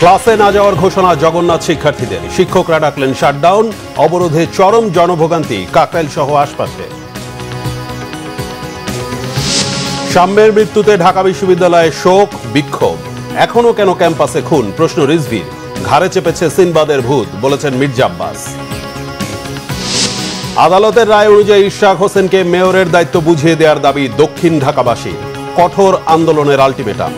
ক্লাসে না যাওয়ার ঘোষণা জগন্নাথ শিক্ষার্থীদের, শিক্ষকরা ডাকলেন শাটডাউন, অবরোধে চরম জনভোগান্তি কাকরাইল সহ আশপাশে। সাম্যের মৃত্যুতে ঢাকা বিশ্ববিদ্যালয়ে শোক বিক্ষোভ, এখনো কেন ক্যাম্পাসে খুন প্রশ্ন রিজভির, ঘাড়ে চেপেছে সিনবাদের ভূত বলেছেন মির্জা আব্বাস। আদালতের রায় অনুযায়ী ইশরাক হোসেনকে মেয়রের দায়িত্ব বুঝিয়ে দেওয়ার দাবি দক্ষিণ ঢাকাবাসী, কঠোর আন্দোলনের আলটিমেটাম।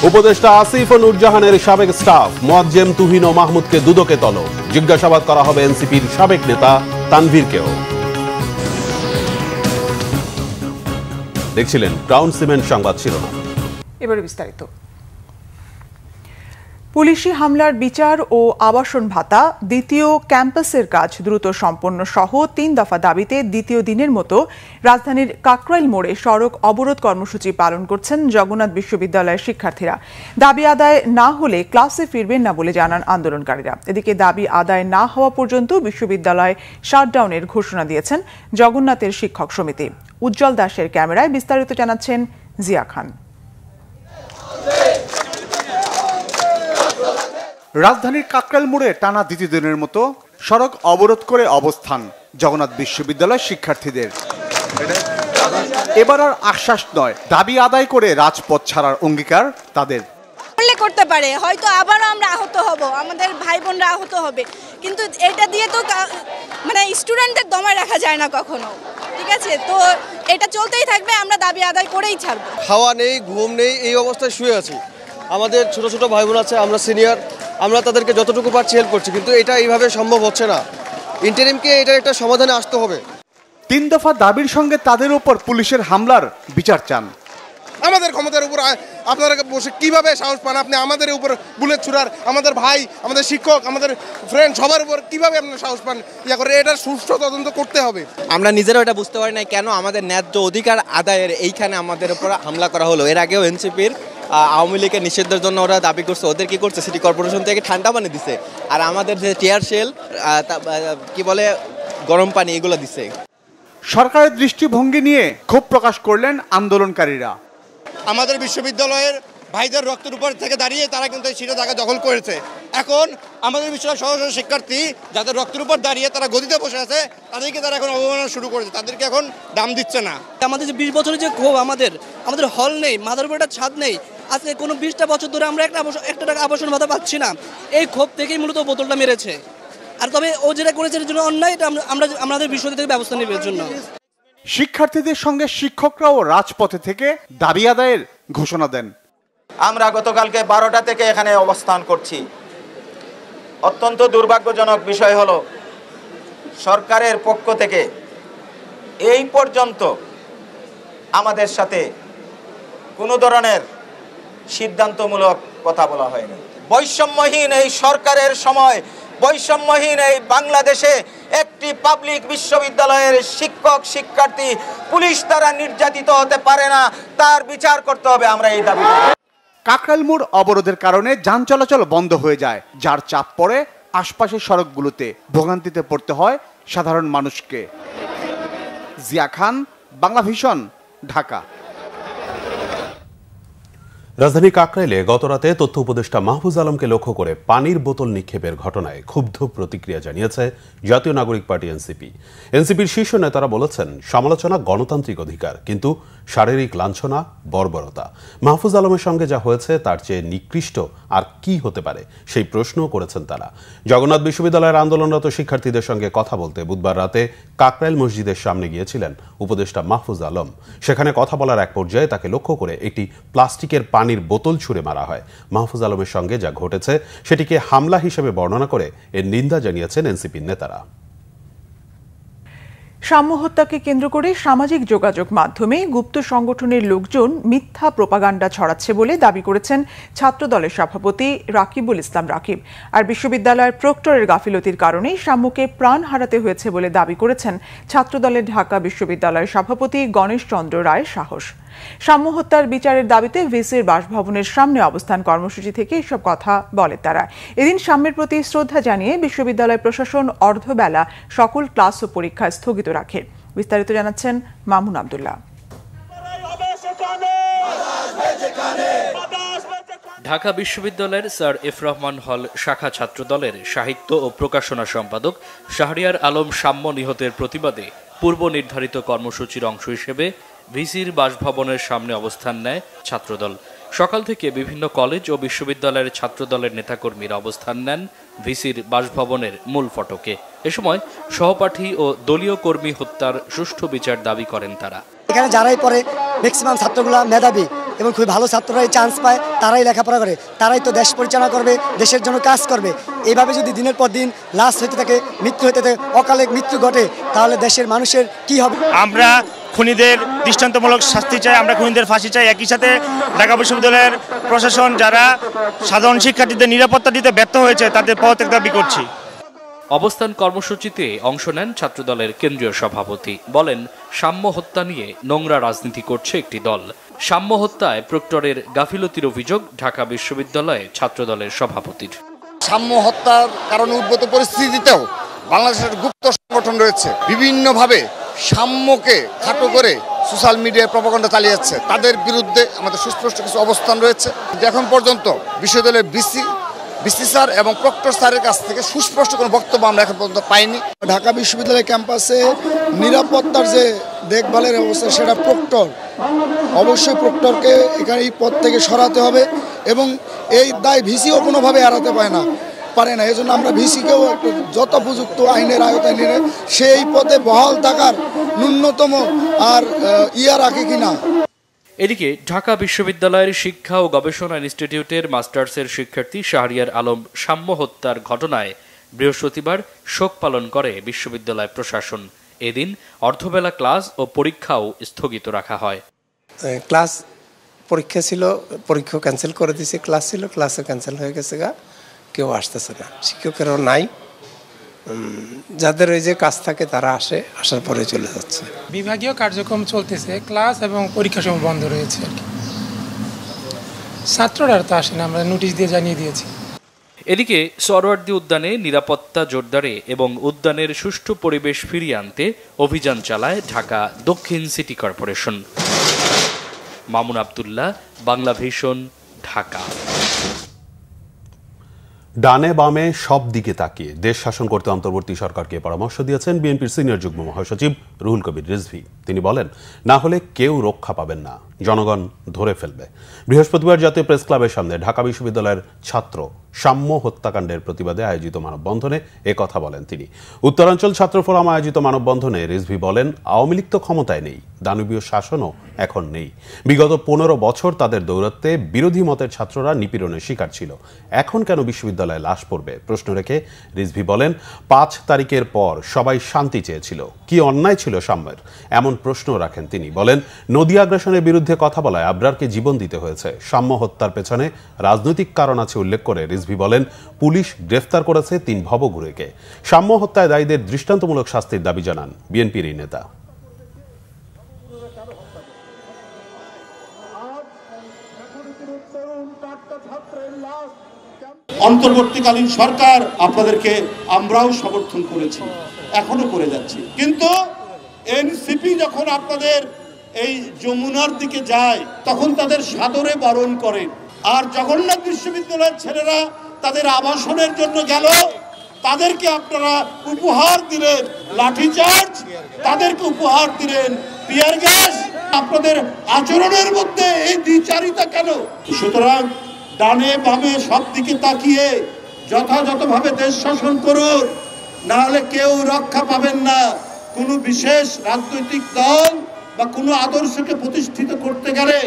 উপদেষ্টা আসিফ ও নূরজাহানের সাবেক স্টাফ মোয়াজ্জেম, তুহিন ও মাহমুদকে দুদকে তলব, জিজ্ঞাসাবাদ করা হবে এনসিপির সাবেক নেতা তানভীরকেও। দেখছিলেন ক্রাউন সিমেন্ট সংবাদ শিরোনাম। এবারে বিস্তারিত। পুলিশি হামলার বিচার ও আবাসন ভাতা, দ্বিতীয় ক্যাম্পাসের কাজ দ্রুত সম্পন্ন সহ 3 দফা দাবিতে দ্বিতীয় দিনের মতো রাজধানীর কাকরাইল মোড়ে সড়ক অবরোধ কর্মসূচি পালন করছেন জগন্নাথ বিশ্ববিদ্যালয়ের শিক্ষার্থীরা। দাবি আদায় না হলে ক্লাসে ফিরবেন না বলে জানান আন্দোলনকারীরা। এদিকে দাবি আদায় না হওয়া পর্যন্ত বিশ্ববিদ্যালয় শাটডাউনের ঘোষণা দিয়েছেন জগন্নাথের শিক্ষক সমিতি। উজ্জ্বল দাসের ক্যামেরায় বিস্তারিত জানাচ্ছেন জিয়া খান। রাজধানীর কাকরাইল মোড়ে টানা দ্বিতীয় দিনের মতো সড়ক অবরোধ করে অবস্থান জগন্নাথ বিশ্ববিদ্যালয়ের শিক্ষার্থীদের। এবার আর আশ্বাস নয়, দাবি আদায় করে রাজপথ ছাড়ার অঙ্গীকার তাদের। করতে পারে, হয়তো আবারও আমরা আহত হব, আমাদের ভাই বোনরা আহত হবে, কিন্তু এটা দিয়ে তো মানে স্টুডেন্টদের দমায় রাখা যায় না কখনো। ঠিক আছে, তো এটা চলতেই থাকবে, আমরা দাবি আদায় করেই ছাড়বো। খাওয়া নেই, ঘুম নেই, এই অবস্থায় শুয়ে আছি। আমাদের ছোট ছোট ভাই বোন আছে, আমরা সিনিয়র, আমরা তাদেরকে যতটুকু পারছি হেল্প করছি, কিন্তু এটা এইভাবে সম্ভব হচ্ছে না। ইন্টারিমকে এটার একটা সমাধানে আসতে হবে। 3 দফা দাবির সঙ্গে তাদের উপর পুলিশের হামলার বিচার চান। আমাদের ক্ষমতার উপর আপনারা বসে কিভাবে সাহস পান? আপনি আমাদের উপর বুলেট ছুড়ার, আমাদের ভাই, আমাদের শিক্ষক, আমাদের ফ্রেন্ড, সবার উপর কিভাবে আপনারা সাহস পান? ইয়া করে এটার সুষ্ঠু তদন্ত করতে হবে। আমরা নিজেরাও এটা বুঝতে পারি না কেন আমাদের ন্যায্য অধিকার আদায়ের এইখানে আমাদের উপর হামলা করা হলো। এর আগেও এনসিপির আওয়ামী লীগের নিষেধের জন্য ওরা দাবি করছে, ওদের কি করছে, সিটি কর্পোরেশন থেকে ঠান্ডা পানি দিছে, আর আমাদের যে টিয়ার শেল কি বলে গরম পানি এগুলো দিছে। সরকারের দৃষ্টিভঙ্গি নিয়ে ক্ষোভ প্রকাশ করলেন আন্দোলনকারীরা। আমাদের বিশ্ববিদ্যালয়ের ভাইদের রক্তের উপর থেকে দাঁড়িয়ে তারা কিন্তু এই সিটে জায়গা দখল করেছে। এখন আমাদের বিশ্ববিদ্যালয়ের শত শত শিক্ষার্থী যাদের রক্তের উপর দাঁড়িয়ে তারা গদিতে বসে আছে, তাদেরকে তারা এখন অবমাননা শুরু করেছে, তাদেরকে এখন দাম দিচ্ছে না। আমাদের যে 20 বছরের যে ক্ষোভ, আমাদের হল নেই, মাথার উপর একটা ছাদ নেই, আজকে কোনো 20টা বছর ধরে আমরা একটা টাকা আবাসন ভাতা পাচ্ছি না। এই ক্ষোভ থেকেই মূলত বোতলটা মেরেছে। আর তবে ও যেটা করেছে এর জন্য অন্যায়, এটা আমাদের বিশ্ববিদ্যালয় থেকে ব্যবস্থা নেবে এর জন্য। শিক্ষার্থীদের সঙ্গে শিক্ষকরাও রাজপথে থেকে দাবি আদায়ের ঘোষণা দেন। আমরা গতকালকে 12টা থেকে এখানে অবস্থান করছি। অত্যন্ত দুর্ভাগ্যজনক বিষয় হলো সরকারের পক্ষ থেকে এই পর্যন্ত আমাদের সাথে কোনো ধরনের সিদ্ধান্তমূলক কথা বলা হয়নি। বৈষম্যহীন এই সরকারের সময়, বৈষম্যহীন এই বাংলাদেশে একটি পাবলিক বিশ্ববিদ্যালয়ের শিক্ষক শিক্ষার্থী পুলিশ দ্বারা নির্যাতিত হতে পারে না, তার বিচার করতে হবে। আমরা এই দাবি। কাকরাইল মোড় অবরোধের কারণে যান চলাচল বন্ধ হয়ে যায়, যার চাপ পড়ে আশপাশের সড়কগুলোতে। ভোগান্তিতে পড়তে হয় সাধারণ মানুষকে। জিয়া খান, বাংলা ভিশন, ঢাকা। রাজধানী কাকরাইলে গতরাতে তথ্য উপদেষ্টা মাহফুজ আলমকে লক্ষ্য করে পানির বোতল নিক্ষেপের ঘটনায় ক্ষুব্ধ প্রতিক্রিয়া জানিয়েছে জাতীয় নাগরিক পার্টি এনসিপি। এনসিপির শীর্ষ নেতারা বলেছেন, সমালোচনা গণতান্ত্রিক অধিকার, কিন্তু শারীরিক লাঞ্ছনা বর্বরতা। মাহফুজ আলমের সঙ্গে যা হয়েছে তার চেয়ে নিকৃষ্ট আর কি হতে পারে সেই প্রশ্নও করেছেন তারা। জগন্নাথ বিশ্ববিদ্যালয়ের আন্দোলনরত শিক্ষার্থীদের সঙ্গে কথা বলতে বুধবার রাতে কাকরাইল মসজিদের সামনে গিয়েছিলেন উপদেষ্টা মাহফুজ আলম। সেখানে কথা বলার এক পর্যায়ে তাকে লক্ষ্য করে একটি প্লাস্টিকের পানির বোতল ছুঁড়ে মারা হয়। মাহফুজ আলমের সঙ্গে যা ঘটেছে সেটিকে হামলা হিসেবে বর্ণনা করে এর নিন্দা জানিয়েছেন এনসিপির নেতারা। সাম্য হত্যাকে কেন্দ্র করে সামাজিক যোগাযোগ মাধ্যমে গুপ্ত সংগঠনের লোকজন মিথ্যা প্রোপাগান্ডা ছড়াচ্ছে বলে দাবি করেছেন ছাত্রদলের সভাপতি রাকিবুল ইসলাম রাকিব। আর বিশ্ববিদ্যালয়ের প্রক্টরের গাফিলতির কারণেই সাম্যকে প্রাণ হারাতে হয়েছে বলে দাবি করেছেন ছাত্রদলের ঢাকা বিশ্ববিদ্যালয়ের সভাপতি গণেশ চন্দ্র রায় সাহস। সাম্য হত্যার বিচারের দাবিতে ভিসির বাসভবনের সামনে অবস্থান কর্মসূচি থেকে এসব কথা বলে তারা। এদিন সাম্যের প্রতি শ্রদ্ধা জানিয়ে বিশ্ববিদ্যালয় প্রশাসন অর্ধবেলা সকল ক্লাস ও পরীক্ষা স্থগিত রাখে। বিস্তারিত জানাচ্ছেন মামুন আব্দুল্লাহ। ঢাকা বিশ্ববিদ্যালয়ের স্যার এফ রহমান হল শাখা ছাত্রদলের সাহিত্য ও প্রকাশনা সম্পাদক শাহরিয়ার আলম সাম্য নিহতের প্রতিবাদে পূর্ব নির্ধারিত কর্মসূচির অংশ হিসেবে ভিসির বাসভবনের সামনে অবস্থান নেয় ছাত্রদল। সকাল থেকে বিভিন্ন কলেজ ও বিশ্ববিদ্যালয়ের ছাত্রদলের নেতাকর্মীরা অবস্থান নেন ভিসির বাসভবনের মূল ফটকে। এ সময় সহপাঠী ও দলীয় কর্মী হত্যার সুষ্ঠু বিচার দাবি করেন তারা। এখানে যারাই পড়ে ম্যাক্সিমাম ছাত্রগুলা মেধাবী এবং খুবই ভালো ছাত্ররাই চান্স পায়, তারাই লেখাপড়া করে, তারাই তো দেশ পরিচালনা করবে, দেশের জন্য কাজ করবে। এইভাবে যদি দিনের পর দিন লাশ হইতে থাকে, মৃত্যু হইতে থাকে, অকালে মৃত্যু ঘটে, তাহলে দেশের মানুষের কি হবে? আমরা খুনিদের দৃষ্টান্তমূলক শাস্তি চাই, আমরা খুনিদের ফাঁসি চাই। একই সাথে ঢাকা বিশ্ববিদ্যালয়ের প্রশাসন যারা সাধারণ শিক্ষার্থীদের নিরাপত্তা দিতে ব্যর্থ হয়েছে তাদের পদত্যাগ দাবি করছি। অবস্থান কর্মসূচিতে অংশ নেন ছাত্রদলের কেন্দ্রীয় সভাপতি। বলেন, সাম্য হত্যা নিয়ে নোংরা রাজনীতি করছে একটি দল। সাম্য হত্যায় প্রক্টরের গাফিলতির অভিযোগ ঢাকা বিশ্ববিদ্যালয়ে ছাত্রদলের সভাপতির। সাম্য হত্যার কারণে উদ্ভূত পরিস্থিতিতেও বাংলাদেশের গুপ্ত সংগঠন রয়েছে, বিভিন্নভাবে সাম্যকে খাটো করে সোশ্যাল মিডিয়ায় প্রপাগান্ডা চালিয়ে যাচ্ছে। তাদের বিরুদ্ধে আমাদের সুস্পষ্ট কিছু অবস্থান রয়েছে। এখন পর্যন্ত বিশ্ববিদ্যালয়ের বিসি স্যার এবং প্রক্টর স্যারের কাছ থেকে সুস্পষ্ট কোনো বক্তব্য আমরা এখন পর্যন্ত পাইনি। ঢাকা বিশ্ববিদ্যালয় ক্যাম্পাসে নিরাপত্তার যে দেখভালের অবস্থা, সেটা প্রক্টর, অবশ্যই প্রক্টরকে এখানে এই পদ থেকে সরাতে হবে এবং এই দায় ভিসিও কোনোভাবে এড়াতে পারে না। এজন্য আমরা ভিসিকেও যত উপযুক্ত আইনের আয়তায় নিয়ে সেই পদে বহাল থাকার ন্যূনতম আর রাখে কিনা। এদিকে ঢাকা বিশ্ববিদ্যালয়ের শিক্ষা ও গবেষণা ইনস্টিটিউটের মাস্টার্সের শিক্ষার্থী শাহরিয়ার আলম সাম্য হত্যার ঘটনায় বৃহস্পতিবার শোক পালন করে বিশ্ববিদ্যালয় প্রশাসন। এদিন অর্ধবেলা ক্লাস ও পরীক্ষাও স্থগিত রাখা হয়। পরীক্ষা ছিল, পরীক্ষা ক্যান্সেল করে দিয়েছে, ক্লাস ছিল, ক্লাসও ক্যান্সেল হয়ে গেছে, কেউ আসতেছে না, শিক্ষকেরও নাই। যাদের ওই যে কাজ থাকে তারা আসার পরে চলে যাচ্ছে। বিভাগীয় কার্যক্রম চলতেছে, ক্লাস এবং পরীক্ষা সময় বন্ধ রয়েছে আর কি। ছাত্ররা তো আসে না, আমরা নোটিশ দিয়ে জানিয়ে দিয়েছি। এদিকে সরওয়ার্দী উদ্যানে নিরাপত্তা জোরদারে এবং উদ্যানের সুষ্ঠু পরিবেশ ফিরিয়ে আনতে অভিযান চালায় ঢাকা দক্ষিণ city corporation. Mamun Abdullah, Bangla vision, Dhaka. ডানে বামে সব দিকে তাকিয়ে দেশ শাসন করতে অন্তর্বর্তী সরকারকে পরামর্শ দিয়েছেন বিএনপির সিনিয়র যুগ্ম মহাসচিব রুহুল কবির রিজভী। তিনি বলেন, না হলে কেউ রক্ষা পাবেন না, জনগণ ধরে ফেলবে। বৃহস্পতিবার জাতীয় প্রেস ক্লাবের সামনে ঢাকা বিশ্ববিদ্যালয়ের ছাত্র সাম্য হত্যাকাণ্ডের প্রতিবাদে আয়োজিত মানববন্ধনে কথা বলেন তিনি। উত্তরাঞ্চল ছাত্র ফোরাম আয়োজিত মানববন্ধনে রিজভী বলেন, আওয়ামী লীগ তো ক্ষমতায় নেই, দানবীয় শাসনও এখন নেই। বিগত 15 বছর তাদের দৌরাত্মে বিরোধী মতের ছাত্ররা নিপীড়নের শিকার ছিল। এখন কেন বিশ্ববিদ্যালয়ে লাশ পড়বে? প্রশ্ন রেখে রিজভী বলেন, 5 তারিখের পর সবাই শান্তি চেয়েছিল, কি অন্যায় ছিল সাম্যের? এমন প্রশ্ন রাখেন তিনি। বলেন, নদী আগ্রাসনের বিরুদ্ধে কথা বলায় আবরারকে জীবন দিতে হয়েছে। সাম্য হত্যার পেছনে রাজনৈতিক কারণ আছে উল্লেখ করে রিজভী বলেন, পুলিশ গ্রেফতার করেছে 3 ভবঘুরেকে। সাম্য হত্যায় দায়ীদের দৃষ্টান্তমূলক শাস্তির দাবি জানান বিএনপির এই নেতা। অন্তর্বর্তীকালীন সরকার আপনাদেরকে আমরাও সমর্থন করেছি, এখনো করে যাচ্ছি, কিন্তু এনসিপি যখন আপনাদের এই যমুনার দিকে যায় তখন তাদের সাদরে বরণ করেন। আর জগন্নাথ বিশ্ববিদ্যালয়ের ছেলেরা তাদের আবাসনের জন্য গেল, তাদেরকে আপনারা উপহার দিলেন লাঠিচার্জ, তাদেরকে উপহার দিলেন টিয়ার গ্যাস। আপনাদের আচরণের মধ্যে এই দ্বিচারিতা কেন? সুতরাং ডানে বামে সব দিকে তাকিয়ে যথাযথভাবে দেশ শাসন করুন, না হলে কেউ রক্ষা পাবেন না। কোনো বিশেষ রাজনৈতিক দল বা কোনো আদর্শকে প্রতিষ্ঠিত করতে গেলে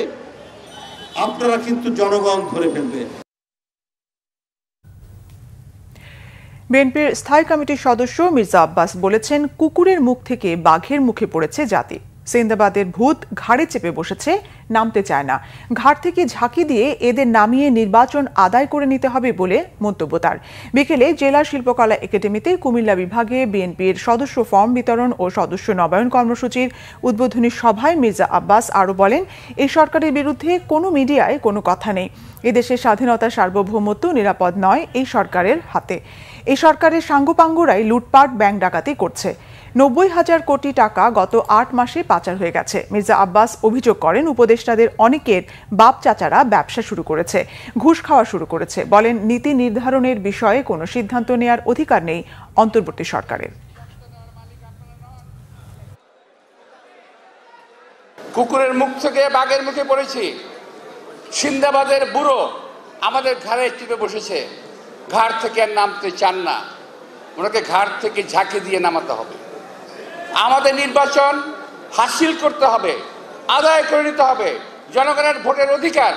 আপনারা কিন্তু জনগণ ধরে ফেলবে। বিএনপির স্থায়ী কমিটির সদস্য মির্জা আব্বাস বলেছেন, কুকুরের মুখ থেকে বাঘের মুখে পড়েছে জাতি। সিন্দাবাদের ভূত ঘাড়ে চেপে বসেছে, নামতে চায় না। ঘাট থেকে ঝাঁকি দিয়ে এদের নামিয়ে নির্বাচন আদায় করে নিতে হবে বলে মন্তব্য তার। বিকেলে জেলা শিল্পকলা একাডেমিতে কুমিল্লা বিভাগে বিএনপির সদস্য ফর্ম বিতরণ ও সদস্য নবায়ন কর্মসূচির উদ্বোধনী সভায় মির্জা আব্বাস আরও বলেন, এই সরকারের বিরুদ্ধে কোনো মিডিয়ায় কোনো কথা নেই। এদেশের স্বাধীনতা সার্বভৌমত্ব নিরাপদ নয় এই সরকারের হাতে। এই সরকারের সাঙ্গপাঙ্গরাই লুটপাট ব্যাংক ডাকাতি করছে। 90,000 কোটি টাকা গত 8 মাসে পাচার হয়ে গেছে। মির্জা আব্বাস অভিযোগ করেন, উপদেষ্টাদের অনেকের বাপ চাচারা ব্যবসা শুরু করেছে, ঘুষ খাওয়া শুরু করেছে। বলেন, নীতি নির্ধারণের বিষয়ে কোনো সিদ্ধান্ত নেওয়ার অধিকার নেই অন্তর্বর্তী সরকারের। কুকুরের মুখ থেকে বাঘের মুখে পড়েছি। সিন্দাবাদের বুড়ো আমাদের ঘাড়ে চেপে বসেছে, ঘাড় থেকে আর নামতে চান না, ওনাকে ঘাড় থেকে ঝাঁকে দিয়ে নামাতে হবে। আমাদের নির্বাচন হাসিল করতে হবে, আদায় করে নিতে হবে। জনগণের ভোটের অধিকার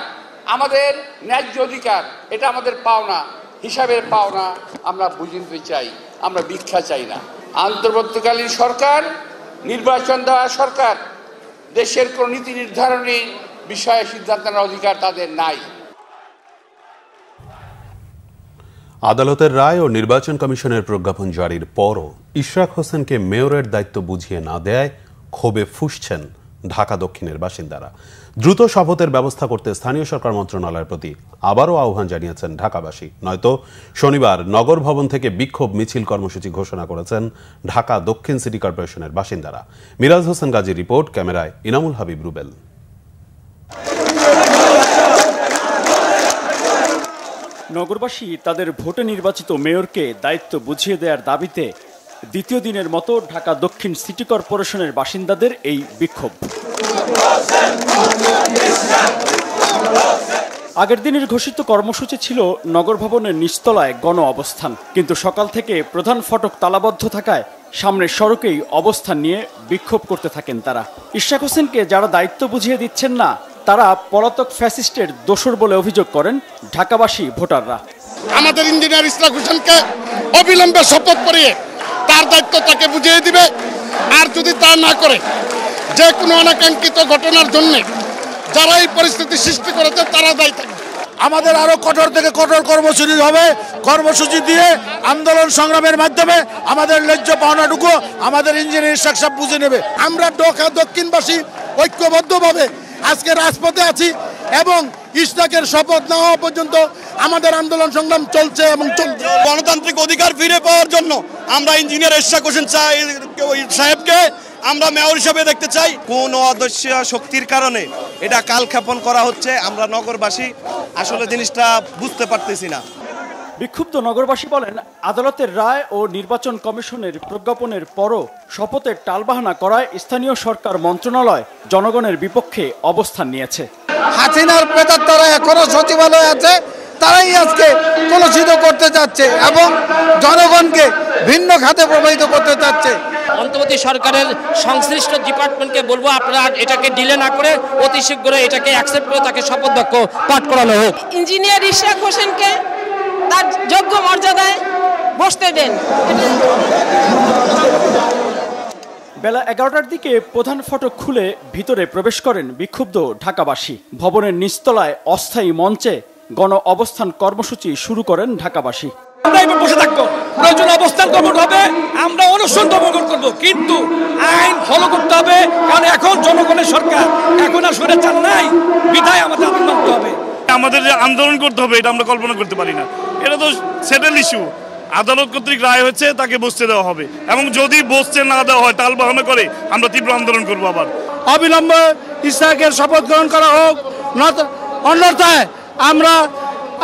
আমাদের ন্যায্য অধিকার, এটা আমাদের পাওনা, হিসাবের পাওনা। আমরা বুঝে নিতে চাই, আমরা ভিক্ষা চাই না। অন্তর্বর্তীকালীন সরকার, নির্বাচন দেওয়া সরকার, দেশের কোন নীতি নির্ধারণী বিষয়ে সিদ্ধান্ত নেওয়ার অধিকার তাদের নাই। আদালতের রায় ও নির্বাচন কমিশনের প্রজ্ঞাপন জারির পরও ইশরাক হোসেনকে মেয়রের দায়িত্ব বুঝিয়ে না দেয় ক্ষোভে ফুঁসছেন ঢাকা দক্ষিণের বাসিন্দারা। দ্রুত শপথের ব্যবস্থা করতে স্থানীয় সরকার মন্ত্রণালয়ের প্রতি আবারও আহ্বান জানিয়েছেন ঢাকাবাসী। নয়তো শনিবার নগর ভবন থেকে বিক্ষোভ মিছিল কর্মসূচি ঘোষণা করেছেন ঢাকা দক্ষিণ সিটি কর্পোরেশনের বাসিন্দারা। মিরাজ হোসেন গাজীর রিপোর্ট, ক্যামেরায় ইনামুল হাবিব রুবেল। নগরবাসী তাদের ভোটে নির্বাচিত মেয়রকে দায়িত্ব বুঝিয়ে দেওয়ার দাবিতে দ্বিতীয় দিনের মতো ঢাকা দক্ষিণ সিটি কর্পোরেশনের বাসিন্দাদের এই বিক্ষোভ। আগের দিনের ঘোষিত কর্মসূচি ছিল নগর ভবনের নিচতলায় গণ অবস্থান, কিন্তু সকাল থেকে প্রধান ফটক তালাবদ্ধ থাকায় সামনের সড়কেই অবস্থান নিয়ে বিক্ষোভ করতে থাকেন তারা। ইশরাক হোসেনকে যারা দায়িত্ব বুঝিয়ে দিচ্ছেন না, তারা পলাতক ফ্যাসিস্টের দোসর বলে অভিযোগ করেন ঢাকাবাসী ভোটাররা। আমাদের ইঞ্জিনিয়ার ইশরাক হোসেনকে অবিলম্বে শপথ করিয়ে তার দায়িত্ব তাকে বুঝিয়ে দিবে। আর যদি তা না করে, যে কোনো অনাকাঙ্ক্ষিত ঘটনার জন্য যারা এই পরিস্থিতি সৃষ্টি করেছে তারা দায়ী থাকবে। আমাদের আরো কঠোর থেকে কঠোর কর্মসূচি হবে। কর্মসূচি দিয়ে আন্দোলন সংগ্রামের মাধ্যমে আমাদের ন্যায্য পাওনাটুকু আমাদের ইঞ্জিনিয়ার ইশরাক সাহেব বুঝে নেবে। আমরা ঢাকা দক্ষিণবাসী ঐক্যবদ্ধভাবে আজকে রাজপথে আছি এবং ইশরাকের শপথ না হওয়া পর্যন্ত আমাদের আন্দোলন সংগ্রাম চলছে এবং চলছে। গণতান্ত্রিক অধিকার ফিরে পাওয়ার জন্য আমরা ইঞ্জিনিয়ার ইশরাক হোসেন সাহেবকে আমরা মেয়র হিসেবে দেখতে চাই। কোন অদৃশ্য শক্তির কারণে এটা কালক্ষেপণ করা হচ্ছে, আমরা নগরবাসী আসলে জিনিসটা বুঝতে পারতেছি না। বিক্ষুব্ধ নগরবাসী বলেন, আদালতের রায় ও নির্বাচন কমিশনের প্রজ্ঞাপনের পরও শপথের টালবাহানা করায় স্থানীয় সরকার মন্ত্রণালয় জনগণের বিপক্ষে অবস্থান নিয়েছে। হাসিনার প্রেতাত্মারা এখনো সচিবালয়ে আছে, তারাই আজকে কলুষিত করতে চাচ্ছে এবং জনগণকে ভিন্ন খাতে প্রবাহিত করতে চাচ্ছে। অন্তর্বর্তী সরকারের সংশ্লিষ্ট ডিপার্টমেন্টকে বলবো, আপনারা এটাকে ডিলে না করে অতি শীঘ্র এটাকে অ্যাকসেপ্ট করে তাকে শপথ বাক্য পাঠ করানো হোক। ইঞ্জিনিয়ার ইশরাক হোসেনকে তার যোগ্য মর্যাদায় বসতে দেন। বেলা 11টার দিকে প্রধান ফটক খুলে ভিতরে প্রবেশ করেন বিক্ষুব্ধ ঢাকাবাসী। ভবনের নিচতলায় অস্থায়ী মঞ্চে গণ অবস্থান কর্মসূচি শুরু করেন ঢাকাবাসী। আমরা এবার বসে থাকবো, প্রয়োজন অবস্থান কর্মসূচি হবে, আমরা অনশন ধর্মঘট করবো, কিন্তু আইন ফলো করতে হবে। কারণ এখন জনগণের সরকার, এখন আর স্বৈরাচার নাই, বিধায় আমাদের আন্দোলন করতে হবে। আমাদের যে আন্দোলন করতে হবে এটা আমরা কল্পনা করতে পারি না। এটা তো সেটেল ইস্যু, আদালত কর্তৃক রায় হচ্ছে, তাকে বসতে দেওয়া হবে এবং যদি বসতে না দেওয়া হয় টালবাহানা করে আমরা তীব্র আন্দোলন করবো। আবার অবিলম্বে ইশরাকের শপথ গ্রহণ করা হোক, অন্যথায়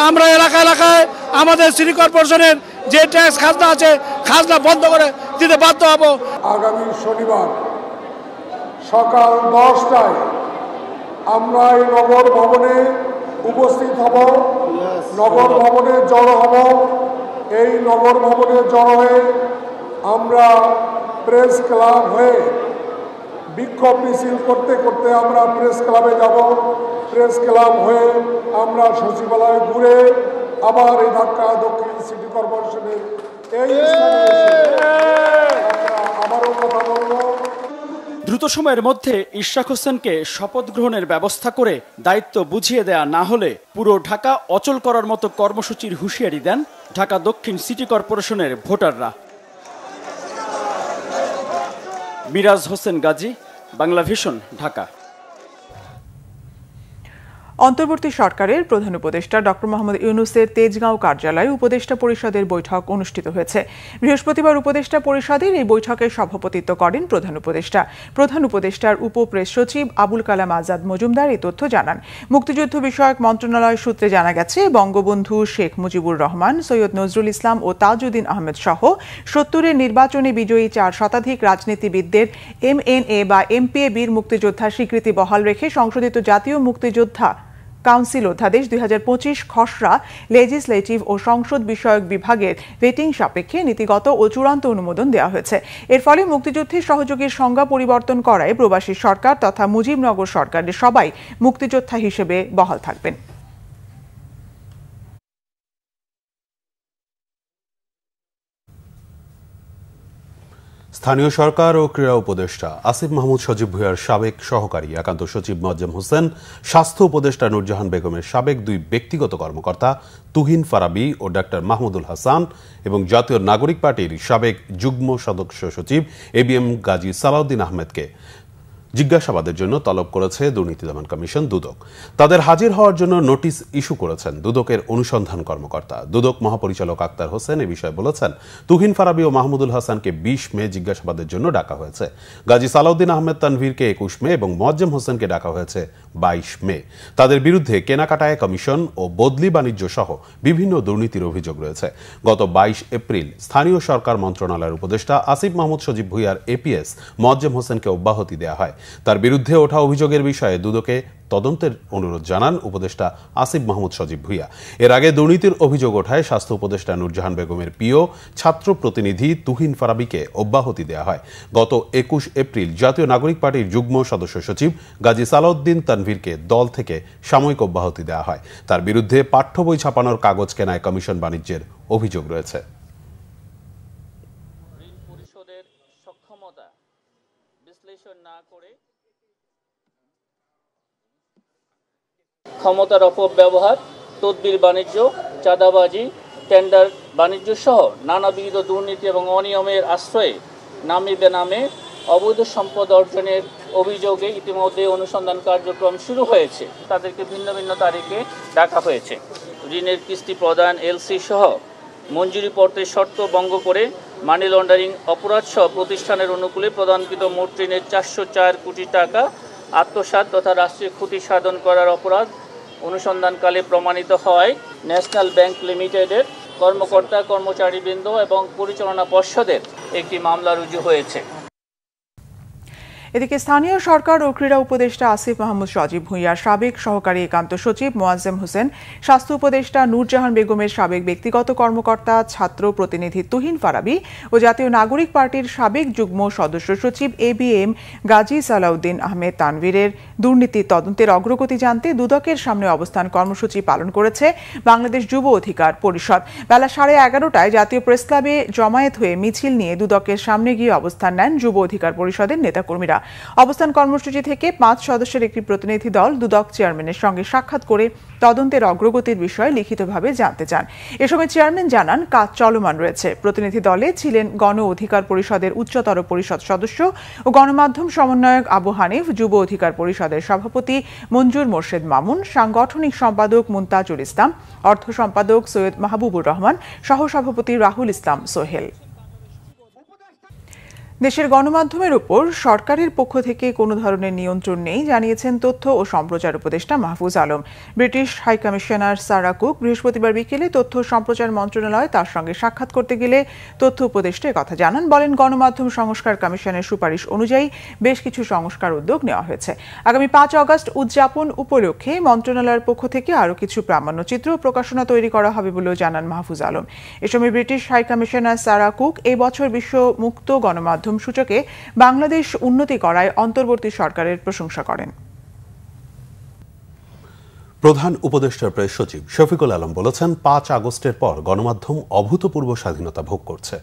আমরা এলাকায় আমাদের সিটি কর্পোরেশনের যে ট্যাক্স খাজনা আছে, খাজনা বন্ধ করে দিতে বাধ্য হব। আগামী শনিবার সকাল 10টায় আমরা এই নগর ভবনে উপস্থিত হব, নগর ভবনে জড়ো হব। এই নগর ভবনে জড়ো হয়ে আমরা প্রেস ক্লাব হয়ে বিক্ষোভ মিছিল করতে করতে আমরা প্রেস ক্লাবে যাব। প্রেস ক্লাব হয়ে আমরা সচিবালয় ঘুরে আবার এই ঢাকা দক্ষিণ সিটি কর্পোরেশনের এই স্থানে আবারও কথা বলব। দ্রুত সময়ের মধ্যে ইশরাক হোসেনকে শপথ গ্রহণের ব্যবস্থা করে দায়িত্ব বুঝিয়ে দেয়া না হলে পুরো ঢাকা অচল করার মতো কর্মসূচির হুঁশিয়ারি দেন ঢাকা দক্ষিণ সিটি কর্পোরেশনের ভোটাররা। মিরাজ হোসেন গাজী, বাংলা ভিশন, ঢাকা। অন্তর্বর্তী সরকারের প্রধান উপদেষ্টা ডক্টর মোহাম্মদ ইউনূসের তেজগাঁও কার্যালয়ে উপদেষ্টা পরিষদের বৈঠক অনুষ্ঠিত হয়েছে। বৃহস্পতিবার উপদেষ্টা পরিষদের এই বৈঠকে সভাপতিত্ব করেন প্রধান উপদেষ্টা। প্রধান উপদেষ্টার উপ প্রেস সচিব আবুল কালাম আজাদ মজুমদার এই তথ্য জানান। মুক্তিযুদ্ধ বিষয়ক মন্ত্রণালয় সূত্রে জানা গেছে, বঙ্গবন্ধু শেখ মুজিবুর রহমান, সৈয়দ নজরুল ইসলাম ও তাজউদ্দিন আহমেদ সহ ৭০-এর নির্বাচনে বিজয়ী ৪ শতাধিক রাজনীতিবিদদের MNA বা MPA বীর মুক্তিযোদ্ধার স্বীকৃতি বহাল রেখে সংশোধিত জাতীয় মুক্তিযোদ্ধা কাউন্সিল অধ্যাদেশ ২০২৫ খসড়া লেজিসলেটিভ ও সংসদ বিষয়ক বিভাগের ভেটিং সাপেক্ষে নীতিগত ও চূড়ান্ত অনুমোদন দেওয়া হয়েছে। এর ফলে মুক্তিযুদ্ধের সহযোগীর সংজ্ঞা পরিবর্তন করায় প্রবাসী সরকার তথা মুজিবনগর সরকারের সবাই মুক্তিযোদ্ধা হিসেবে বহাল থাকবেন। স্থানীয় সরকার ও ক্রীড়া উপদেষ্টা আসিফ মাহমুদ সজীব ভুঁইয়ার সাবেক সহকারী একান্ত সচিব মোয়াজ্জেম হোসেন, স্বাস্থ্য উপদেষ্টা নূরজাহান বেগমের সাবেক 2 ব্যক্তিগত কর্মকর্তা তুহিন ফারাবী ও ডাক্তার মাহমুদুল হাসান এবং জাতীয় নাগরিক পার্টির সাবেক যুগ্ম সদস্য সচিব ABM গাজী সালাউদ্দিন আহমেদকে জিজ্ঞাসাবাদের জন্য তলব করেছে দুর্নীতি দমন কমিশন দুদক। তাদের হাজির হওয়ার জন্য নোটিশ ইস্যু করেছেন দুদকের অনুসন্ধান কর্মকর্তা। দুদক মহাপরিচালক আক্তার হোসেন এ বিষয়ে বলেছেন, তুহিন ফারাবী ও মাহমুদুল হাসানকে 20 মে জিজ্ঞাসাবাদের জন্য ডাকা হয়েছে। গাজী সালাউদ্দিন আহমেদ তানভীরকে 21 মে এবং মোয়াজ্জেম হোসেনকে ডাকা হয়েছে 22 মে। তাদের বিরুদ্ধে কেনাকাটায় কমিশন ও বদলি বাণিজ্য সহ বিভিন্ন দুর্নীতির অভিযোগ রয়েছে। গত 22 এপ্রিল স্থানীয় সরকার মন্ত্রণালয়ের উপদেষ্টা আসিফ মাহমুদ সজীব ভুঁইয়ার APS মোয়াজ্জেম হোসেনকে অব্যাহতি দেওয়া হয়। তার বিরুদ্ধে ওঠা অভিযোগের বিষয়ে দুদকে তদন্তের অনুরোধ জানান উপদেষ্টা আসিফ মাহমুদ সজীব ভুঁইয়া। এর আগে দুর্নীতির অভিযোগ ওঠায় স্বাস্থ্য উপদেষ্টা নূরজাহান বেগমের পিও ছাত্র প্রতিনিধি তুহিন ফারাবীকে অব্যাহতি দেওয়া হয়। গত 21 এপ্রিল জাতীয় নাগরিক পার্টির যুগ্ম সদস্য সচিব গাজী সালাউদ্দিন তানভীরকে দল থেকে সাময়িক অব্যাহতি দেওয়া হয়। তার বিরুদ্ধে পাঠ্য বই ছাপানোর কাগজ কেনায় কমিশন বাণিজ্যের অভিযোগ রয়েছে। ক্ষমতার অপব্যবহার, তদবির বাণিজ্য, চাঁদাবাজি, টেন্ডার বাণিজ্য সহ নানাবিধ দুর্নীতি এবং অনিয়মের আশ্রয়ে নামে বেনামে অবৈধ সম্পদ অর্জনের অভিযোগে ইতিমধ্যে অনুসন্ধান কার্যক্রম শুরু হয়েছে। তাদেরকে ভিন্ন ভিন্ন তারিখে ডাকা হয়েছে। ঋণের কিস্তি প্রদান, LC সহ মঞ্জুরিপত্রের শর্ত ভঙ্গ করে মানি লন্ডারিং অপরাধ সহ প্রতিষ্ঠানের অনুকূলে প্রদানকৃত মোট ঋণের 404 কোটি টাকা আত্মসাৎ তথা রাষ্ট্রীয় ক্ষতি সাধন করার অপরাধ অনুসন্ধানকালে প্রমাণিত হয় ন্যাশনাল ব্যাংক লিমিটেডের কর্মকর্তা, কর্মচারীবৃন্দ এবং পরিচালনা পর্ষদের একটি মামলা রুজু হয়েছে। এদিকে স্থানীয় সরকার ও ক্রীড়া উপদেষ্টা আসিফ মাহমুদ সজীব ভুঁইয়ার সাবেক সহকারী একান্ত সচিব মোয়াজ্জেম হোসেন, স্বাস্থ্য উপদেষ্টা নূরজাহান বেগমের সাবেক ব্যক্তিগত কর্মকর্তা ছাত্র প্রতিনিধি তুহিন ফারাবী ও জাতীয় নাগরিক পার্টির সাবেক যুগ্ম সদস্য সচিব ABM গাজী সালাউদ্দিন আহমেদ তানভীরের দুর্নীতি তদন্তের অগ্রগতি জানতে দুদকের সামনে অবস্থান কর্মসূচি পালন করেছে বাংলাদেশ যুব অধিকার পরিষদ। বেলা 11:30টায় জাতীয় প্রেস ক্লাবে জমায়েত হয়ে মিছিল নিয়ে দুদকের সামনে গিয়ে অবস্থান নেন যুব অধিকার পরিষদের নেতাকর্মীরা। অবস্থান কর্মসূচি থেকে 5 সদস্যের একটি প্রতিনিধি দল দুদক চেয়ারম্যানের সঙ্গে সাক্ষাৎ করে তদন্তের অগ্রগতির বিষয়ে লিখিতভাবে জানতে চান। এ সময় চেয়ারম্যান জানান, কাজ চলমান রয়েছে। প্রতিনিধি দলে ছিলেন গণ অধিকার পরিষদের উচ্চতর পরিষদ সদস্য ও গণমাধ্যম সমন্বয়ক আবু হানিফ, যুব অধিকার পরিষদের সভাপতি মঞ্জুর মোর্শেদ মামুন, সাংগঠনিক সম্পাদক মুনতাজুল ইসলাম, অর্থ সম্পাদক সৈয়দ মাহবুবুর রহমান, সহসভাপতি রাহুল ইসলাম সোহেল। দেশের গণমাধ্যমের উপর সরকারের পক্ষ থেকে কোনো ধরনের নিয়ন্ত্রণ নেই জানিয়েছেন তথ্য ও সম্প্রচার উপদেষ্টা মাহফুজ আলম। ব্রিটিশ হাইকমিশনার সারা কুক বৃহস্পতিবার বিকেলে তথ্য সম্প্রচার মন্ত্রণালয় তার সঙ্গে সাক্ষাৎ করতে গেলে তথ্য উপদেষ্টা কথা জানান। বলেন, গণমাধ্যম সংস্কার কমিশনের সুপারিশ অনুযায়ী বেশ কিছু সংস্কার উদ্যোগ নেওয়া হয়েছে। আগামী 5 আগস্ট উদযাপন উপলক্ষে মন্ত্রণালয়ের পক্ষ থেকে আরও কিছু প্রামাণ্যচিত্র প্রকাশনা তৈরি করা হবে বলেও জানান মাহফুজ আলম। এ সময় ব্রিটিশ হাইকমিশনার সারা কুক এই বছর বিশ্ব মুক্ত গণমাধ্যম সূচকে বাংলাদেশ উন্নতি করায় অন্তর্বর্তী সরকারের প্রশংসা করেন। প্রধান উপদেষ্টার প্রেস সচিব শফিকুল আলম বলেছেন, 5 আগস্টের পর গণমাধ্যম অভূতপূর্ব স্বাধীনতা ভোগ করছে।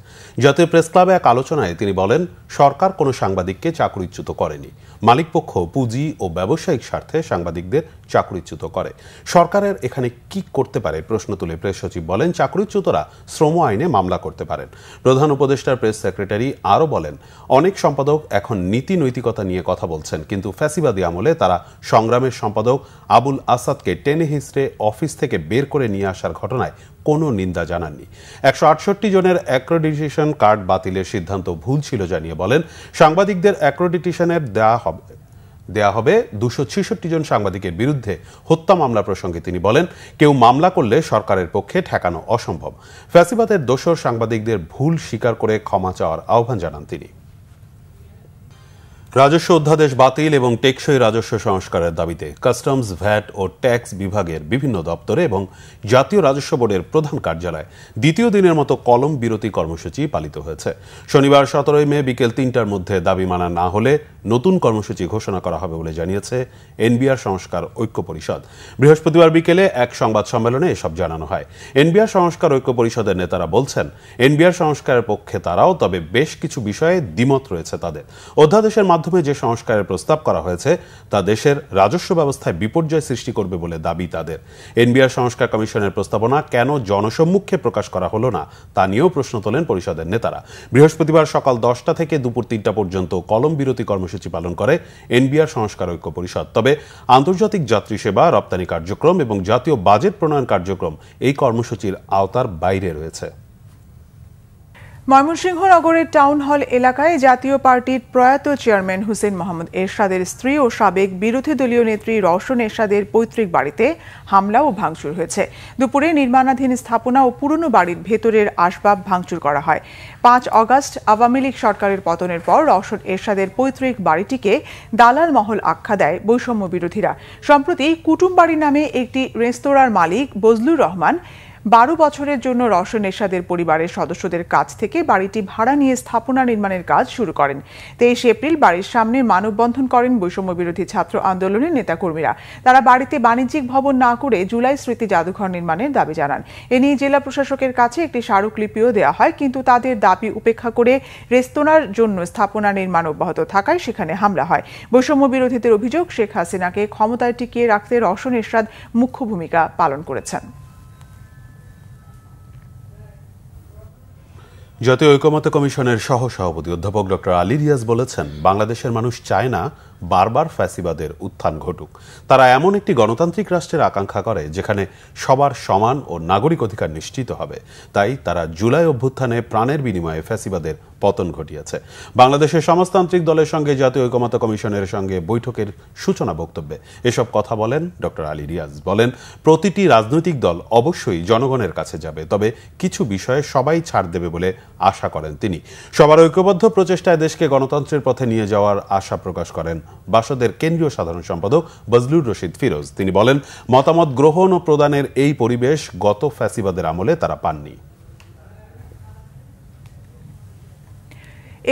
জাতীয় প্রেস ক্লাবে এক আলোচনায় তিনি বলেন, সরকার কোনো সাংবাদিককে চাকরিচ্যুত করেনি। মালিকপক্ষ পুঁজি ও ব্যবসায়িক স্বার্থে সাংবাদিকদের চাকরিচ্যুত করে। সরকারের এখানে কি করতে পারে প্রশ্ন তুলে প্রেস সচিব বলেন, চাকরিচ্যুতরা শ্রম আইনে মামলা করতে পারেন। প্রধান উপদেষ্টার প্রেস সেক্রেটারি আরও বলেন, অনেক সম্পাদক এখন নীতি নৈতিকতা নিয়ে কথা বলছেন, কিন্তু ফ্যাসিবাদী আমলে তারা সংগ্রামের সম্পাদক আবুল আসাদকে টেনে হিঁচড়ে অফিস থেকে বের করে নিয়ে আসার ঘটনায় কোনো নিন্দা জানাননি। 168 জনের অ্যাক্রেডিটেশন কার্ড বাতিলের সিদ্ধান্ত ভুল ছিল জানিয়ে বলেন, সাংবাদিকদের অ্যাক্রেডিটেশনের দেয়া হবে 266 জন সাংবাদিকের বিরুদ্ধে হত্যা মামলা প্রসঙ্গে তিনি বলেন, কেউ মামলা করলে সরকারের পক্ষে ঠেকানো অসম্ভব। ফ্যাসিবাদের দোষর সাংবাদিকদের ভুল স্বীকার করে ক্ষমা চাওয়ার আহ্বান জানান তিনি। রাজস্ব অধ্যাদেশ বাতিল এবং টেকসই রাজস্ব সংস্কারের দাবিতে কাস্টমস, ভ্যাট ও ট্যাক্স বিভাগের বিভিন্ন দপ্তরে এবং জাতীয় রাজস্ব বোর্ডের প্রধান কার্যালয়ে দ্বিতীয় দিনের মতো কলম বিরতি কর্মসূচি পালিত হয়েছে। শনিবার 17 মে বিকেল 3টার মধ্যে দাবি মানা না হলে নতুন কর্মসূচি ঘোষণা করা হবে বলে জানিয়েছে এনবিআর সংস্কার ঐক্য পরিষদ। বৃহস্পতিবার বিকেলে এক সংবাদ সম্মেলনে এসব জানানো হয়। এনবিআর সংস্কার ঐক্য পরিষদের নেতারা বলছেন, এনবিআর সংস্কারের পক্ষে তারাও, তবে বেশ কিছু বিষয়ে দ্বিমত রয়েছে তাদের। অধ্যাদেশের মাধ্যমে যে সংস্কারের প্রস্তাব করা হয়েছে তা দেশের রাজস্ব ব্যবস্থায় বিপর্যয় সৃষ্টি করবে বলে দাবি তাদের। এনবিআর সংস্কার কমিশনের প্রস্তাবনা কেন জনসম্মুখে প্রকাশ করা হলো না তা নিয়েও প্রশ্ন তোলেন পরিষদের নেতারা। বৃহস্পতিবার সকাল 10টা থেকে দুপুর 3টা পর্যন্ত কলম বিরতি কর্মসূচি পালন করে এনবিআর সংস্কার ঐক্য পরিষদ। তবে আন্তর্জাতিক যাত্রী সেবা, রপ্তানি কার্যক্রম এবং জাতীয় বাজেট প্রণয়ন কার্যক্রম এই কর্মসূচির আওতার বাইরে রয়েছে। ময়মনসিংহ নগরের টাউন হল এলাকায় জাতীয় পার্টির প্রয়াত চেয়ারম্যান হুসেন মোহাম্মদ এরশাদের স্ত্রী ও সাবেক বিরোধী দলীয় নেত্রী রওশন এরশাদের পৈতৃক বাড়িতে হামলা ও ভাঙচুর হয়েছে। দুপুরে নির্মাণাধীন স্থাপনা ও পুরনো বাড়ির ভেতরের আসবাব ভাঙচুর করা হয়। 5 অগাস্ট আওয়ামী লীগ সরকারের পতনের পর রওশন এরশাদের পৈতৃক বাড়িটিকে দালাল মহল আখ্যা দেয় বৈষম্য বিরোধীরা। সম্প্রতি কুটুম বাড়ি নামে একটি রেস্তোরাঁর মালিক বজলুর রহমান 12 বছরের জন্য রওশন এরশাদের পরিবারের সদস্যদের কাছ থেকে বাড়িটি ভাড়া নিয়ে স্থাপনা নির্মাণের কাজ শুরু করেন। 23 এপ্রিল বাড়ির সামনে মানববন্ধন করেন বৈষম্য বিরোধী ছাত্র আন্দোলনের নেতাকর্মীরা। তারা বাড়িতে বাণিজ্যিক ভবন না করে জুলাই স্মৃতি জাদুঘর নির্মাণের দাবি জানান। এ নিয়ে জেলা প্রশাসকের কাছে একটি স্মারকলিপিও দেওয়া হয়, কিন্তু তাদের দাবি উপেক্ষা করে রেস্তোরাঁর জন্য স্থাপনা নির্মাণ অব্যাহত থাকায় সেখানে হামলা হয়। বৈষম্য বিরোধীদের অভিযোগ, শেখ হাসিনাকে ক্ষমতায় টিকিয়ে রাখতে রওশন এরশাদ মুখ্য ভূমিকা পালন করেছেন। জাতীয় ঐকমত্য কমিশনের সহসভাপতি অধ্যাপক ডক্টর আলী রিয়াজ বলেছেন, বাংলাদেশের মানুষ চায় না বারবার ফ্যাসিবাদের উত্থান ঘটুক। তারা এমন একটি গণতান্ত্রিক রাষ্ট্রের আকাঙ্ক্ষা করে যেখানে সবার সমান ও নাগরিক অধিকার নিশ্চিত হবে। তাই তারা জুলাই অভ্যুত্থানে প্রাণের বিনিময়ে ফ্যাসিবাদের পতন ঘটিয়েছে। বাংলাদেশের সমাজতান্ত্রিক দলের সঙ্গে জাতীয় ঐকমত্য কমিশনের সঙ্গে বৈঠকের সূচনা বক্তব্যে এসব কথা বলেন ডক্টর আলী রিয়াজ। বলেন, প্রতিটি রাজনৈতিক দল অবশ্যই জনগণের কাছে যাবে, তবে কিছু বিষয়ে সবাই ছাড় দেবে বলে আশা করেন তিনি। সবার ঐক্যবদ্ধ প্রচেষ্টায় দেশকে গণতন্ত্রের পথে নিয়ে যাওয়ার আশা প্রকাশ করেন বাসদের কেন্দ্রীয় সাধারণ সম্পাদক বজলুর রশিদ ফিরোজ। তিনি বলেন, মতামত গ্রহণ ও প্রদানের এই পরিবেশ গত ফ্যাসিবাদের আমলে তারা পাননি।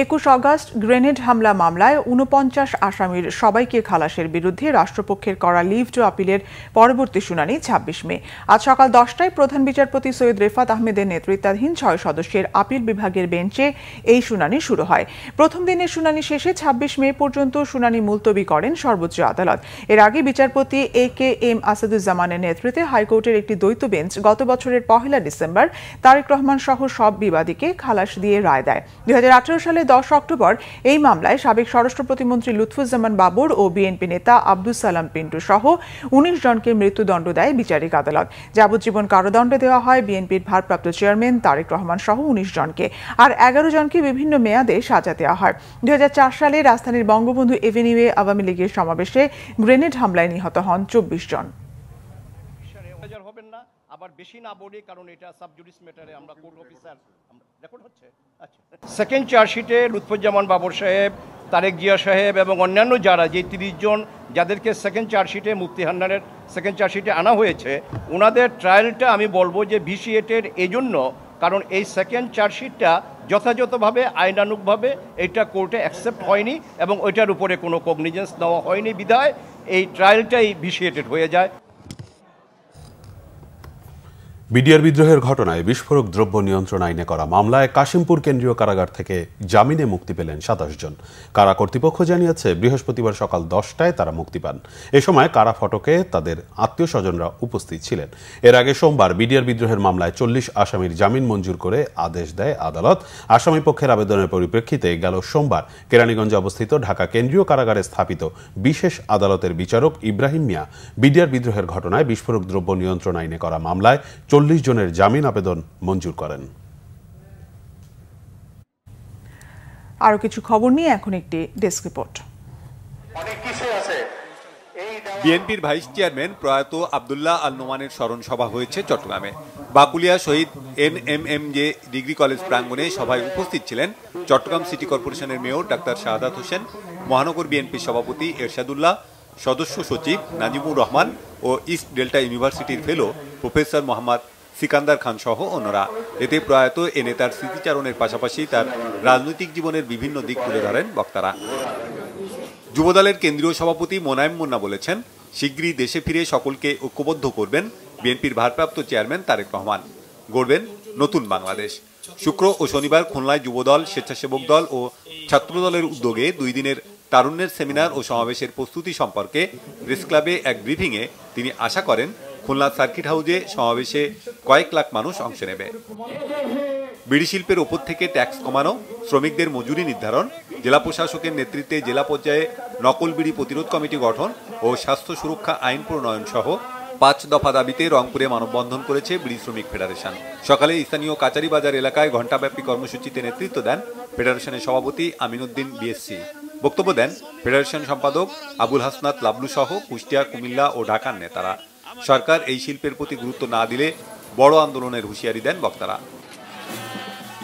21 অগাস্ট গ্রেনেড হামলা মামলায় 49 আসামির সবাইকে খালাসের বিরুদ্ধে রাষ্ট্রপক্ষের করা লিভ টু আপিলের পরবর্তী শুনানি 26 মে। আজ সকাল 10টায় প্রধান বিচারপতি সৈয়দ রেফাত আহমেদের নেতৃত্বাধীন 6 সদস্যের আপিল বিভাগের বেঞ্চে এই শুনানি শুরু হয়। প্রথম দিনের শুনানি শেষে 26 মে পর্যন্ত শুনানি মুলতবি করেন সর্বোচ্চ আদালত। এর আগে বিচারপতি AKM আসাদুজ্জামানের নেতৃত্বে হাইকোর্টের একটি দ্বৈত বেঞ্চ গত বছরের 1 ডিসেম্বর তারেক রহমান সহ সব বিবাদীকে খালাস দিয়ে রায় দেয়। 2018 সালে 10 অক্টোবর এই মামলায় সাবেক স্বরাষ্ট্র প্রতিমন্ত্রী লুৎফুজ্জামান বাবর ও বিএনপি নেতা আব্দুস সালাম পিন্টু সহ 19 জনকে মৃত্যুদণ্ড দেয় বিচারিক আদালত। যাবজ্জীবন কারাদণ্ড দেওয়া হয় বিএনপির ভারপ্রাপ্ত চেয়ারম্যান তারেক রহমান সহ 19 জনকে, আর 11 জনকে বিভিন্ন মেয়াদে সাজা দেওয়া হয়। 2004 সালে রাজধানীর বঙ্গবন্ধু এভিনিউয়ে আওয়ামী লীগের সমাবেশে গ্রেনেড হামলায় নিহত হন 24 জন। আবার বেশি না বলি, কারণ এটা সাবজুডিস ম্যাটারে আমরা কোর্ট অফিসার রেকর্ড হচ্ছে। আচ্ছা, সেকেন্ড চার্জশিটে লুৎফুজ্জামান বাবর সাহেব, তারেক জিয়া সাহেব এবং অন্যান্য যারা যে 30 জন যাদেরকে সেকেন্ড চার্জশিটে মুফতি হান্নানের সেকেন্ড চার্জশিটে আনা হয়েছে, ওনাদের ট্রায়ালটা আমি বলবো যে ভিসিয়েটেড এই জন্য, কারণ এই সেকেন্ড চার্জশিটটা যথাযথভাবে আইনানুগভাবে এটা কোর্টে অ্যাকসেপ্ট হয়নি এবং ওইটার উপরে কোনো কগনিজেন্স নেওয়া হয়নি, বিধায় এই ট্রায়ালটাই ভিসিয়েটেড হয়ে যায়। বিডিআর বিদ্রোহের ঘটনায় বিস্ফোরক দ্রব্য নিয়ন্ত্রণ আইনে করা মামলায় কাশিমপুর কেন্দ্রীয় কারাগার থেকে জামিনে মুক্তি পেলেন ২৭ জন। কারা কর্তৃপক্ষ জানিয়েছে বৃহস্পতিবার সকাল ১০টায় তারা মুক্তি পান। এ সময় কারা ফটকে তাদের আত্মীয় স্বজনরা উপস্থিত ছিলেন। এর আগে সোমবার বিডিআর বিদ্রোহের মামলায় ৪০ আসামির জামিন মঞ্জুর করে আদেশ দেয় আদালত। আসামি পক্ষের আবেদনের পরিপ্রেক্ষিতে গেল সোমবার কেরানীগঞ্জে অবস্থিত ঢাকা কেন্দ্রীয় কারাগারে স্থাপিত বিশেষ আদালতের বিচারক ইব্রাহিম মিয়া বিডিআর বিদ্রোহের ঘটনায় বিস্ফোরক দ্রব্য নিয়ন্ত্রণ আইনে করা মামলায় ৪০ জনের জামিন আবেদন মঞ্জুর করেন। আরো কিছু খবর নিয়ে এখন একটি ডেস্ক রিপোর্ট। বিএনপির ভাইস চেয়ারম্যান প্রয়াত আব্দুল্লাহ আল নোমানের স্মরণ সভা হয়েছে চট্টগ্রামে। বাকুলিয়া শহীদ NMMJ ডিগ্রি কলেজ প্রাঙ্গণে সভায় উপস্থিত ছিলেন চট্টগ্রাম সিটি কর্পোরেশনের মেয়র ডাক্তার শাহাদাত হোসেন, মহানগর বিএনপির সভাপতি এরশাদুল্লাহ, সদস্য সচিব নাজিমুর রহমান ও ইস্ট ডেল্টা ইউনিভার্সিটির ফেলো প্রফেসর মোহাম্মদ সিকান্দার খান সহ অন্যরা। এতে প্রয়াত এ নেতার স্মৃতিচারণের পাশাপাশি তার রাজনৈতিক জীবনের বিভিন্ন দিক তুলে ধরেন বক্তারা। যুবদলের কেন্দ্রীয় সভাপতি মোনায়েম মুন্না বলেছেন, শিগগিরই দেশে ফিরে সকলকে ঐক্যবদ্ধ করবেন বিএনপির ভারপ্রাপ্ত চেয়ারম্যান তারেক রহমান, গড়বেন নতুন বাংলাদেশ। শুক্র ও শনিবার খুলনায় যুবদল, স্বেচ্ছাসেবক দল ও ছাত্রদলের উদ্যোগে 2 দিনের তারুণ্যের সেমিনার ও সমাবেশের প্রস্তুতি সম্পর্কে প্রেস ক্লাবে এক ব্রিফিংয়ে তিনি আশা করেন খুলনা সার্কিট হাউসে সমাবেশে কয়েক লাখ মানুষ অংশ নেবে। বিড়ি শিল্পের ওপর থেকে ট্যাক্স কমানো, শ্রমিকদের মজুরি নির্ধারণ, জেলা প্রশাসকের নেতৃত্বে জেলা পর্যায়ে নকল বিড়ি প্রতিরোধ কমিটি গঠন ও স্বাস্থ্য সুরক্ষা আইন প্রণয়ন সহ 5 দফা দাবিতে রংপুরে মানববন্ধন করেছে বিড়ি শ্রমিক ফেডারেশন। সকালে স্থানীয় কাচারি বাজার এলাকায় ঘণ্টাব্যাপী কর্মসূচিতে নেতৃত্ব দেন ফেডারেশনের সভাপতি আমিনুদ্দিন BSc। বক্তব্য দেন ফেডারেশন সম্পাদক আবুল হাসনাত লাবলু সহ কুষ্টিয়া, কুমিল্লা ও ঢাকার নেতারা। সরকার এই শিল্পের প্রতি গুরুত্ব না দিলে বড় আন্দোলনের হুঁশিয়ারি দেন বক্তারা।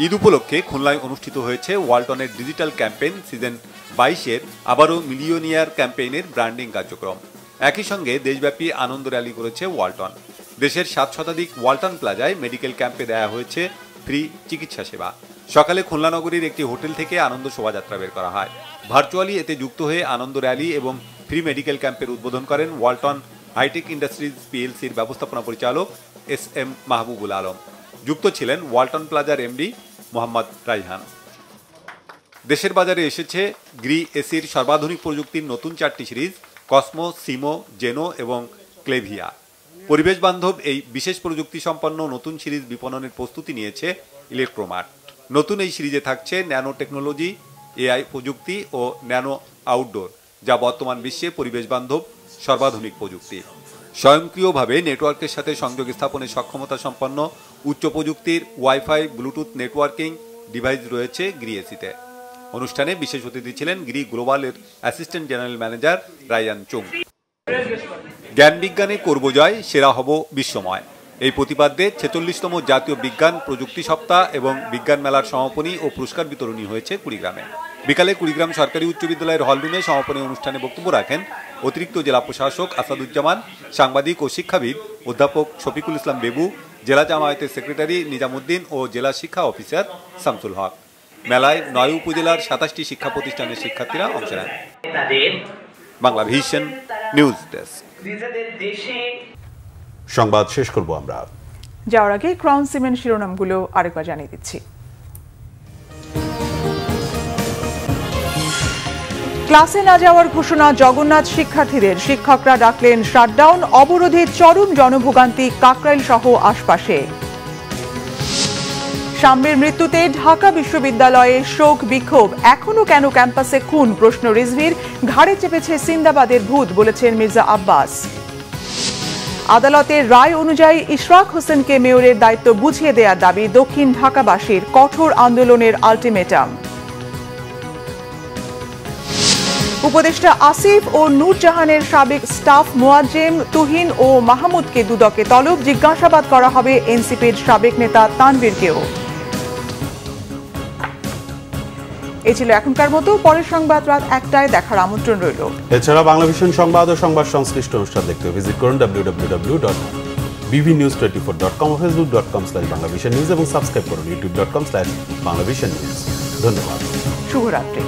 ঈদ উপলক্ষে খুলনায় অনুষ্ঠিত হয়েছে ওয়ালটনের ডিজিটাল ক্যাম্পেইন সিজন 22-এর আবারও মিলিয়নিয়ার ক্যাম্পেইনের ব্র্যান্ডিং কার্যক্রম। একই সঙ্গে দেশব্যাপী আনন্দ র্যালি করেছে ওয়ালটন। দেশের 7 শতাধিক ওয়ালটন প্লাজায় মেডিকেল ক্যাম্পে দেয়া হয়েছে ফ্রি চিকিৎসা সেবা। সকালে খুলনা নগরীর একটি হোটেল থেকে আনন্দ শোভাযাত্রা বের করা হয়। ভার্চুয়ালি এতে যুক্ত হয়ে আনন্দ র্যালি এবং ফ্রি মেডিকেল ক্যাম্পের উদ্বোধন করেন ওয়ালটন হাইটেক ইন্ডাস্ট্রিজ PLCর ব্যবস্থাপনা পরিচালক SM মাহবুবুল আলম। যুক্ত ছিলেন ওয়ালটন প্লাজার MD মোহাম্মদ রাইহান। দেশের বাজারে এসেছে গ্রি এসির সর্বাধুনিক প্রযুক্তির নতুন 4টি সিরিজ কসমো, সিমো, জেনো এবং ক্লেভিয়া। পরিবেশ বান্ধব এই বিশেষ প্রযুক্তি সম্পন্ন নতুন সিরিজ বিপণনের প্রস্তুতি নিয়েছে ইলেকট্রোমার্ট। নতুন এই সিরিজে থাকছে ন্যানো টেকনোলজি, AI প্রযুক্তি ও ন্যানো আউটডোর, যা বর্তমান বিশ্বে পরিবেশ বান্ধব সর্বাধুনিক প্রযুক্তি। স্বয়ংক্রিয়ভাবে নেটওয়ার্কের সাথে সংযোগ স্থাপনের সক্ষমতা সম্পন্ন উচ্চ প্রযুক্তির ওয়াইফাই, ব্লুটুথ নেটওয়ার্কিং ডিভাইস রয়েছে গ্রি এসিতে। অনুষ্ঠানে বিশেষ অতিথি ছিলেন গ্রি গ্লোবালের assistant general manager Ryan Chung. জ্ঞান বিজ্ঞানে করব জয়, সেরা হব বিশ্বময়, এই প্রতিপাদ্যে 46তম জাতীয় বিজ্ঞান প্রযুক্তি সপ্তাহ এবং বিজ্ঞান মেলার সমাপনী ও পুরস্কার বিতরণী হয়েছে কুড়িগ্রামে। বিকালে কুড়িগ্রাম সরকারি উচ্চ বিদ্যালয়ের হলরুমে সমাপনী অনুষ্ঠানে বক্তব্য রাখেন অতিরিক্ত জেলা প্রশাসক আসাদুজ্জামান, সাংবাদিক ও শিক্ষাবিদ অধ্যাপক শফিকুল ইসলাম বেবু, জেলা জামায়াতের সেক্রেটারি নিজামুদ্দিন ও জেলা শিক্ষা অফিসার শামসুল হক। মেলায় 9 উপজেলার 27টি শিক্ষা প্রতিষ্ঠানের শিক্ষার্থীরা অংশ নেন। Bangla vision news desk. সংবাদ শেষ করব আমরা। যাওয়ার আগে ক্রাউন সিমেন্ট শিরোনামগুলো আরেকবার জানিয়ে দিচ্ছি। ক্লাসে না যাওয়ার ঘোষণা জগন্নাথ শিক্ষার্থীদের, শিক্ষকরা ডাকলেন শাটডাউন, অবরোধে চরম জনভোগান্তি কাকরাইল সহ আশপাশে। শাম্মীর মৃত্যুতে ঢাকা বিশ্ববিদ্যালয়ে শোক বিক্ষোভ, এখনো কেন ক্যাম্পাসে খুন প্রশ্ন রিজভির, ঘাড়ে চেপেছে সিন্দাবাদের ভূত বলেছেন মির্জা আব্বাস। আদালতের রায় অনুযায়ী ইশরাক হোসেনকে মেয়রের দায়িত্ব বুঝিয়ে দেওয়ার দাবি দক্ষিণ ঢাকাবাসীর, কঠোর আন্দোলনের আলটিমেটাম। উপদেষ্টা আসিফ ও নূরজাহানের সাবেক স্টাফ মোয়াজ্জেম, তুহিন ও মাহমুদকে দুদকে তলব, জিজ্ঞাসাবাদ করা হবে এনসিপির সাবেক নেতা তানভীরকেও। এই ছিল এখনকার মতো, পরের সংবাদ রাত 1টায় দেখার আমন্ত্রণ রইল। এছাড়া বাংলা ভিশন সংবাদ ও সংবাদ সংশ্লিষ্ট অনুষ্ঠান দেখতে ভিজিট করুন www.bbnews24.com ও facebook.com/banglavishnnews এবং সাবস্ক্রাইব করুন youtube.com/banglavishnnews। ধন্যবাদ, শুভরাত্রি।